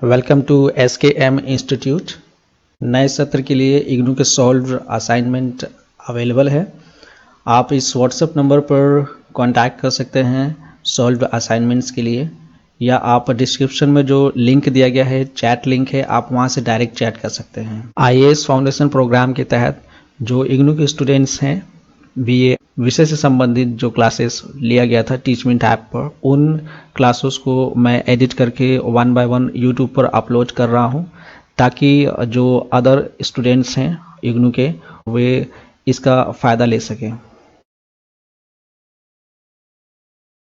Welcome to SKM institute. नए सत्र के लिए इग्नू के सॉल्व असाइनमेंट अवेलेबल है। आप इस व्हाट्सएप नंबर पर कांटेक्ट कर सकते हैं सॉल्व असाइनमेंट्स के लिए, या आप डिस्क्रिप्शन में जो लिंक दिया गया है, चैट लिंक है, आप वहां से डायरेक्ट चैट कर सकते हैं। IAS फाउंडेशन प्रोग्राम के तहत जो इग्नू के स्टूडेंट्स हैं, BA विषय से संबंधित जो क्लासेस लिया गया था टीचमेंट ऐप पर, उन क्लासेस को मैं एडिट करके 1 बाय 1 यूट्यूब पर अपलोड कर रहा हूं, ताकि जो अदर स्टूडेंट्स हैं इग्नू के, वे इसका फ़ायदा ले सकें।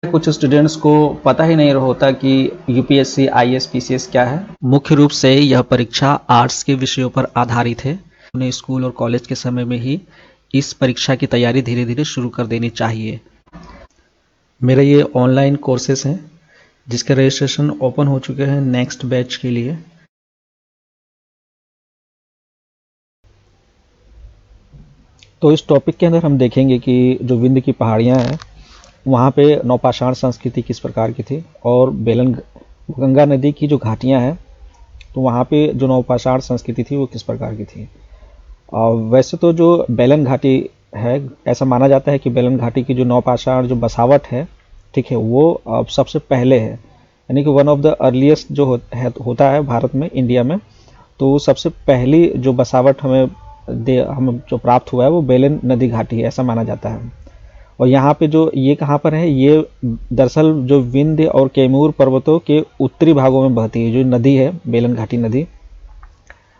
कुछ स्टूडेंट्स को पता ही नहीं होता कि UPSC IAS PCS क्या है। मुख्य रूप से यह परीक्षा आर्ट्स के विषयों पर आधारित है। उन्हें स्कूल और कॉलेज के समय में ही इस परीक्षा की तैयारी धीरे धीरे शुरू कर देनी चाहिए। मेरे ये ऑनलाइन कोर्सेस हैं जिसके रजिस्ट्रेशन ओपन हो चुके हैं नेक्स्ट बैच के लिए। तो इस टॉपिक के अंदर हम देखेंगे कि जो विंध्य की पहाड़ियाँ हैं वहाँ पे नौपाषाण संस्कृति किस प्रकार की थी, और गंगा नदी की जो घाटियाँ हैं तो वहाँ पे जो नौपाषाण संस्कृति थी वो किस प्रकार की थी। वैसे तो जो बेलन घाटी है, ऐसा माना जाता है कि बेलन घाटी की जो नौपाषाण जो बसावट है, ठीक है, वो सबसे पहले है, यानी कि वन ऑफ द अर्लीस्ट जो होता है भारत में, इंडिया में। तो सबसे पहली जो बसावट हमें जो प्राप्त हुआ है वो बेलन नदी घाटी है, ऐसा माना जाता है। और यहाँ पे जो ये कहाँ पर है, ये दरअसल जो विंध्य और कैमूर पर्वतों के उत्तरी भागों में बहती है जो नदी है, बेलन घाटी नदी,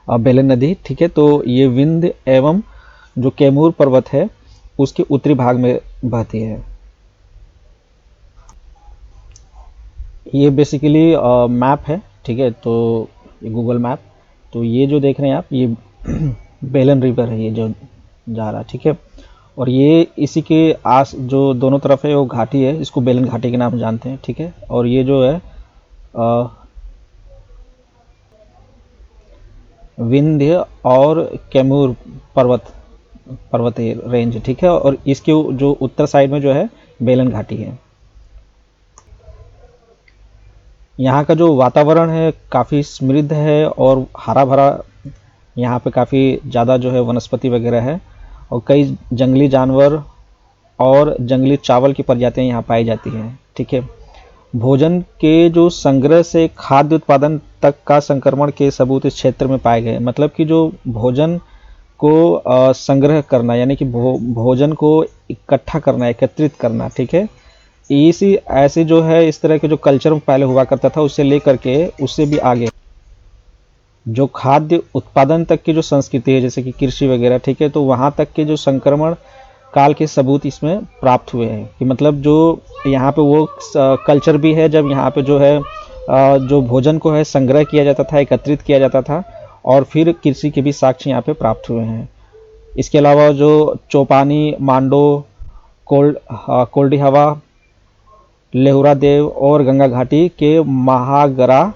बेलन नदी, ठीक है। तो ये विंध्य एवं जो कैमूर पर्वत है उसके उत्तरी भाग में बहती है। ये बेसिकली मैप है, ठीक है, तो ये गूगल मैप। तो ये जो देख रहे हैं आप, ये बेलन रिवर है, ये जो जा रहा है, ठीक है। और ये इसी के आस जो दोनों तरफ है वो घाटी है, इसको बेलन घाटी के नाम जानते हैं, ठीक है। और ये जो है विंध्य और कैमूर पर्वत रेंज, ठीक है। और इसके जो उत्तर साइड में जो है बेलन घाटी है। यहाँ का जो वातावरण है काफ़ी समृद्ध है और हरा भरा, यहाँ पे काफ़ी ज़्यादा जो है वनस्पति वगैरह है, और कई जंगली जानवर और जंगली चावल की प्रजातियाँ यहाँ पाई जाती हैं, ठीक है। भोजन के जो संग्रह से खाद्य उत्पादन तक का संक्रमण के सबूत इस क्षेत्र में पाए गए। मतलब कि जो भोजन को संग्रह करना, यानी कि भोजन को इकट्ठा करना, एकत्रित करना, ठीक है, इसी ऐसे जो है इस तरह के जो कल्चर पहले हुआ करता था, उससे लेकर के उससे भी आगे जो खाद्य उत्पादन तक की जो संस्कृति है, जैसे कि कृषि वगैरह, ठीक है, तो वहाँ तक के जो संक्रमण काल के सबूत इसमें प्राप्त हुए हैं। कि मतलब जो यहाँ पे वो कल्चर भी है जब यहाँ पे जो है जो भोजन को है संग्रह किया जाता था, एकत्रित किया जाता था, और फिर कृषि के भी साक्ष्य यहाँ पे प्राप्त हुए हैं। इसके अलावा जो चौपानी, मांडो, कोल्डी हवा, लेहुरा देव और गंगा घाटी के महागरा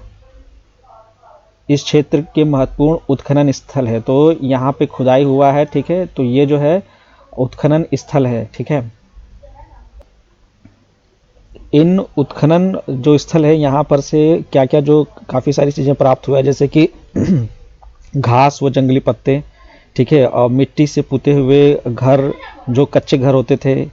इस क्षेत्र के महत्वपूर्ण उत्खनन स्थल है। तो यहाँ पे खुदाई हुआ है, ठीक है, तो ये जो है उत्खनन स्थल है, ठीक है। इन उत्खनन जो स्थल है यहाँ पर से क्या क्या जो काफ़ी सारी चीज़ें प्राप्त हुआ है, जैसे कि घास व जंगली पत्ते, ठीक है, और मिट्टी से पुते हुए घर, जो कच्चे घर होते थे,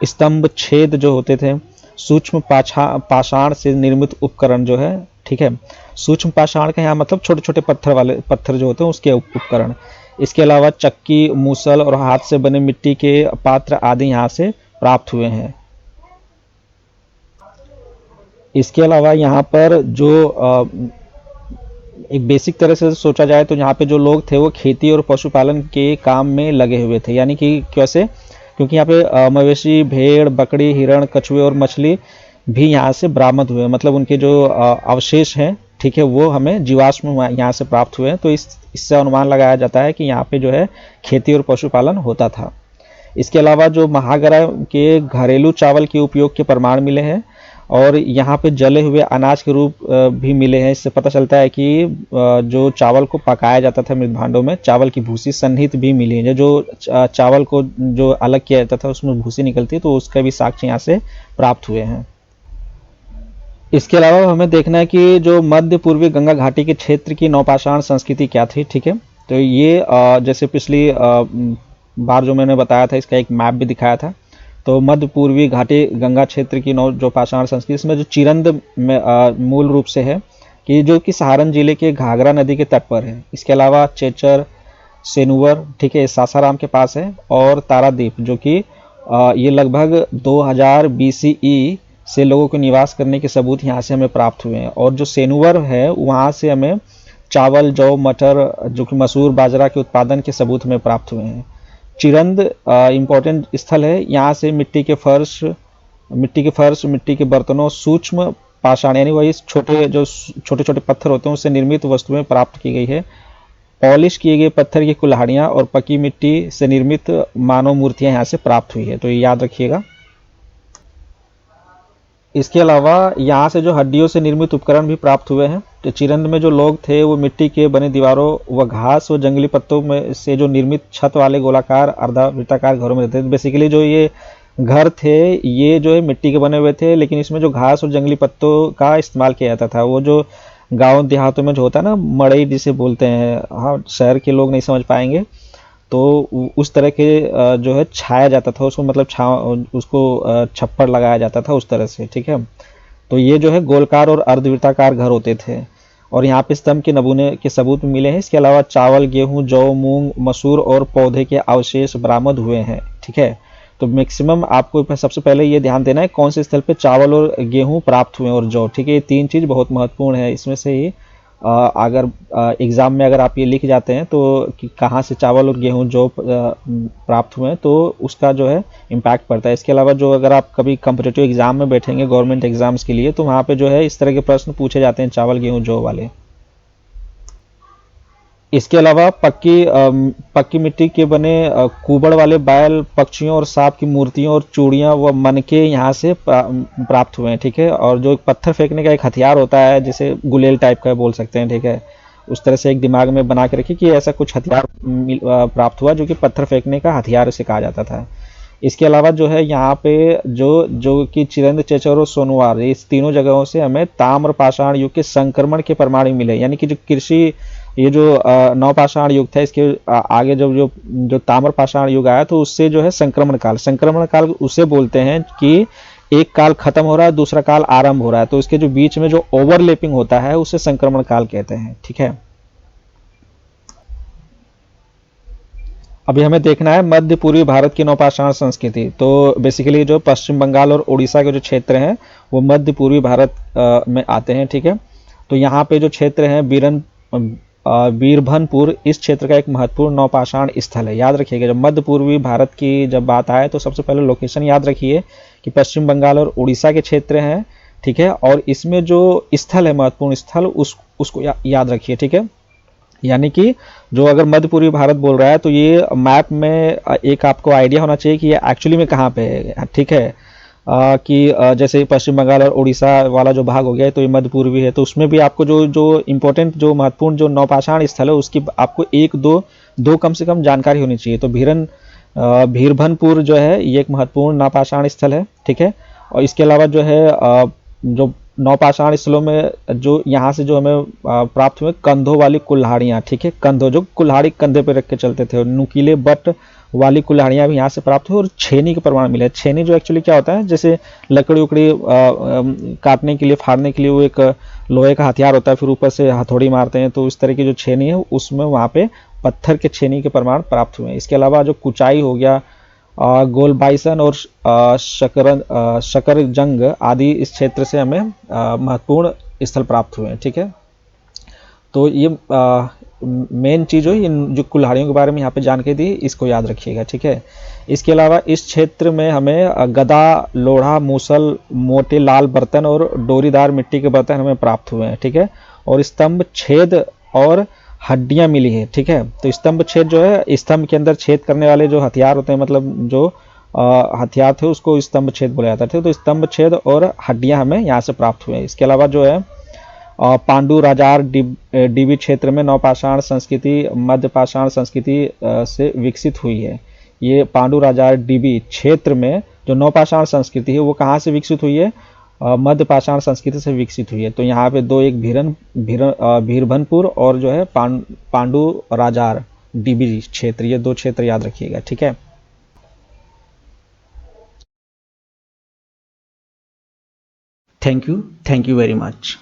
स्तंभ छेद जो होते थे, सूक्ष्म पाषाण से निर्मित उपकरण जो है, ठीक है। सूक्ष्म पाषाण का यहाँ मतलब छोटे छोटे पत्थर जो होते हैं उसके उपकरण। इसके अलावा चक्की, मूसल और हाथ से बने मिट्टी के पात्र आदि यहाँ से प्राप्त हुए हैं। इसके अलावा यहाँ पर जो एक बेसिक तरह से सोचा जाए तो यहाँ पे जो लोग थे वो खेती और पशुपालन के काम में लगे हुए थे। यानी कि कैसे, क्योंकि यहाँ पे मवेशी, भेड़, बकरी, हिरण, कछुए और मछली भी यहाँ से बरामद हुए, मतलब उनके जो अवशेष हैं, ठीक है, वो हमें जीवाश्म यहाँ से प्राप्त हुए हैं। तो इससे अनुमान लगाया जाता है कि यहाँ पे जो है खेती और पशुपालन होता था। इसके अलावा जो महागरा के घरेलू चावल के उपयोग के प्रमाण मिले हैं, और यहाँ पे जले हुए अनाज के रूप भी मिले हैं। इससे पता चलता है कि जो चावल को पकाया जाता था मृत भांडों में, चावल की भूसी सन्निहित भी मिली है। जो चावल को जो अलग किया जाता था उसमें भूसी निकलती है, तो उसका भी साक्ष्य यहाँ से प्राप्त हुए हैं। इसके अलावा हमें देखना है कि जो मध्य पूर्वी गंगा घाटी के क्षेत्र की नौपाषाण संस्कृति क्या थी। ठीक है, तो ये जैसे पिछली बार जो मैंने बताया था, इसका एक मैप भी दिखाया था। तो मध्य पूर्वी घाटी गंगा क्षेत्र की नौ जो पाषाण संस्कृति, इसमें जो चिरंद में मूल रूप से है कि जो कि सहारन जिले के घाघरा नदी के तट पर है। इसके अलावा चेचर, सेनुवर, ठीक है, सासाराम के पास है, और तारादीप जो कि ये लगभग 2000 BCE से लोगों को निवास करने के सबूत यहाँ से हमें प्राप्त हुए हैं। और जो सेनुवर है वहाँ से हमें चावल, जौ, मटर, जो कि मसूर, बाजरा के उत्पादन के सबूत हमें प्राप्त हुए हैं। चिरंद इम्पोर्टेंट स्थल है, यहाँ से मिट्टी के फर्श, मिट्टी के बर्तनों, सूक्ष्म पाषाण यानी वही छोटे छोटे छोटे पत्थर होते हैं उससे निर्मित वस्तुएं प्राप्त की गई है। पॉलिश किए गए पत्थर की कुल्हाड़ियाँ और पकी मिट्टी से निर्मित मानव मूर्तियां यहाँ से प्राप्त हुई है, तो ये याद रखिएगा। इसके अलावा यहाँ से जो हड्डियों से निर्मित उपकरण भी प्राप्त हुए हैं। तो चिरंद में जो लोग थे वो मिट्टी के बने दीवारों व घास व जंगली पत्तों में से जो निर्मित छत वाले गोलाकार अर्धावृत्ताकार घरों में रहते थे। बेसिकली जो ये घर थे ये जो है मिट्टी के बने हुए थे, लेकिन इसमें जो घास और जंगली पत्तों का इस्तेमाल किया जाता था। वो जो गाँव देहातों में जो होता है ना, मड़ई जिसे बोलते हैं, हाँ शहर के लोग नहीं समझ पाएंगे, तो उस तरह के जो है छाया जाता था उसको, मतलब उसको छप्पर लगाया जाता था उस तरह से। ठीक है, तो ये जो है गोलकार और अर्धवृत्ताकार घर होते थे, और यहाँ पे स्तंभ के नमूने के सबूत मिले हैं। इसके अलावा चावल, गेहूं, जौ, मूंग, मसूर और पौधे के अवशेष बरामद हुए हैं। ठीक है, तो मैक्सिमम आपको सबसे पहले ये ध्यान देना है कौन से स्थल पे चावल और गेहूं प्राप्त हुए और जौ। ठीक है, ये तीन चीज बहुत महत्वपूर्ण है। इसमें से ही अगर एग्जाम में अगर आप ये लिख जाते हैं तो कि कहाँ से चावल और गेहूं जो प्राप्त हुए हैं, तो उसका जो है इम्पैक्ट पड़ता है। इसके अलावा जो अगर आप कभी कॉम्पिटिटिव एग्जाम में बैठेंगे गवर्नमेंट एग्जाम्स के लिए, तो वहाँ पे जो है इस तरह के प्रश्न पूछे जाते हैं चावल, गेहूं, जौ वाले। इसके अलावा पक्की मिट्टी के बने कुबड़ वाले बैल, पक्षियों और सांप की मूर्तियां और चूड़ियां व मनके यहाँ से प्राप्त हुए हैं। ठीक है, और जो पत्थर फेंकने का एक हथियार होता है, जैसे गुलेल टाइप का बोल सकते हैं, ठीक है, उस तरह से एक दिमाग में बना के रखिए कि ऐसा कुछ हथियार प्राप्त हुआ जो कि पत्थर फेंकने का हथियार उसे कहा जाता था। इसके अलावा जो है यहाँ पे जो कि चिरंद, चेचर और सोनवार, इस तीनों जगहों से हमें ताम्र पाषाण युग के संक्रमण के प्रमाण मिले। यानी कि जो कृषि, ये जो नवपाषाण युग था, इसके आगे जब जो ताम्र पाषाण युग आया तो उससे जो है संक्रमण काल उसे बोलते हैं कि एक काल खत्म हो रहा है, दूसरा काल आरंभ हो रहा है, तो इसके जो बीच में जो ओवरलैपिंग होता है उसे संक्रमण काल कहते हैं। ठीक है, अभी हमें देखना है मध्य पूर्वी भारत की नवपाषाण संस्कृति। तो बेसिकली जो पश्चिम बंगाल और उड़ीसा के जो क्षेत्र हैं वो मध्य पूर्वी भारत में आते हैं। ठीक है, तो यहाँ पे जो क्षेत्र है बीरभनपुर, इस क्षेत्र का एक महत्वपूर्ण नवपाषाण स्थल है। याद रखिएगा, जब मध्य पूर्वी भारत की जब बात आए तो सबसे पहले लोकेशन याद रखिए कि पश्चिम बंगाल और उड़ीसा के क्षेत्र हैं। ठीक है, और इसमें जो स्थल है महत्वपूर्ण स्थल, उसको याद रखिए। ठीक है, यानी कि जो अगर मध्य पूर्वी भारत बोल रहा है तो ये मैप में एक आपको आइडिया होना चाहिए कि ये एक्चुअली में कहाँ पे है। ठीक है, जैसे पश्चिम बंगाल और उड़ीसा वाला जो भाग हो गया है तो ये मध्य पूर्वी है, तो उसमें भी आपको जो इम्पोर्टेंट, जो महत्वपूर्ण जो नवपाषाण स्थल है उसकी आपको एक दो कम से कम जानकारी होनी चाहिए। तो भीरभनपुर जो है ये एक महत्वपूर्ण नवपाषाण स्थल है। ठीक है, और इसके अलावा जो है जो नवपाषाण स्थलों में जो यहाँ से जो हमें प्राप्त हुए कंधों वाली कुल्हाड़ियाँ। ठीक है, कंधों, जो कुल्हाड़ी कंधे पे रख के चलते थे, और नुकीले बट वाली कुल्हाड़ियाँ भी यहाँ से प्राप्त हुई, और छेनी के प्रमाण मिले। छेनी जो एक्चुअली क्या होता है, जैसे लकड़ी उकड़ी काटने के लिए, फाड़ने के लिए, वो एक लोहे का हथियार होता है, फिर ऊपर से हथौड़ी मारते हैं, तो इस तरह की जो छेनी है उसमें वहाँ पे पत्थर के छेनी के प्रमाण प्राप्त हुए हैं। इसके अलावा जो कुचाई हो गया, गोल बाइसन और शकर जंग आदि इस क्षेत्र से हमें महत्वपूर्ण स्थल प्राप्त हुए हैं। ठीक है, तो ये मेन चीज़ हो, इन जो कुल्हाड़ियों के बारे में यहाँ पे जानकारी दी, इसको याद रखिएगा। ठीक है, इसके अलावा इस क्षेत्र में हमें गदा, लोढ़ा, मूसल, मोटे लाल बर्तन और डोरीदार मिट्टी के बर्तन हमें प्राप्त हुए हैं। ठीक है, और स्तंभ छेद और हड्डियां मिली है। ठीक है, तो स्तंभ छेद जो है, स्तंभ के अंदर छेद करने वाले जो हथियार होते हैं, मतलब जो हथियार थे उसको स्तंभ छेद बोला जाता है। तो स्तंभ छेद और हड्डियां हमें यहाँ से प्राप्त हुए हैं। इसके अलावा जो है पांडु राजार डीबी क्षेत्र में नवपाषाण संस्कृति मध्य पाषाण संस्कृति से विकसित हुई है। ये पांडु राजार डीबी क्षेत्र में जो नवपाषाण संस्कृति है वो कहाँ से विकसित हुई है, मध्य पाषाण संस्कृति से विकसित हुई है। तो यहाँ पे दो, एक भीरभनपुर और जो है पांडु राजार डीबी क्षेत्र, ये दो क्षेत्र याद रखिएगा, ठीक है। Thank you very much.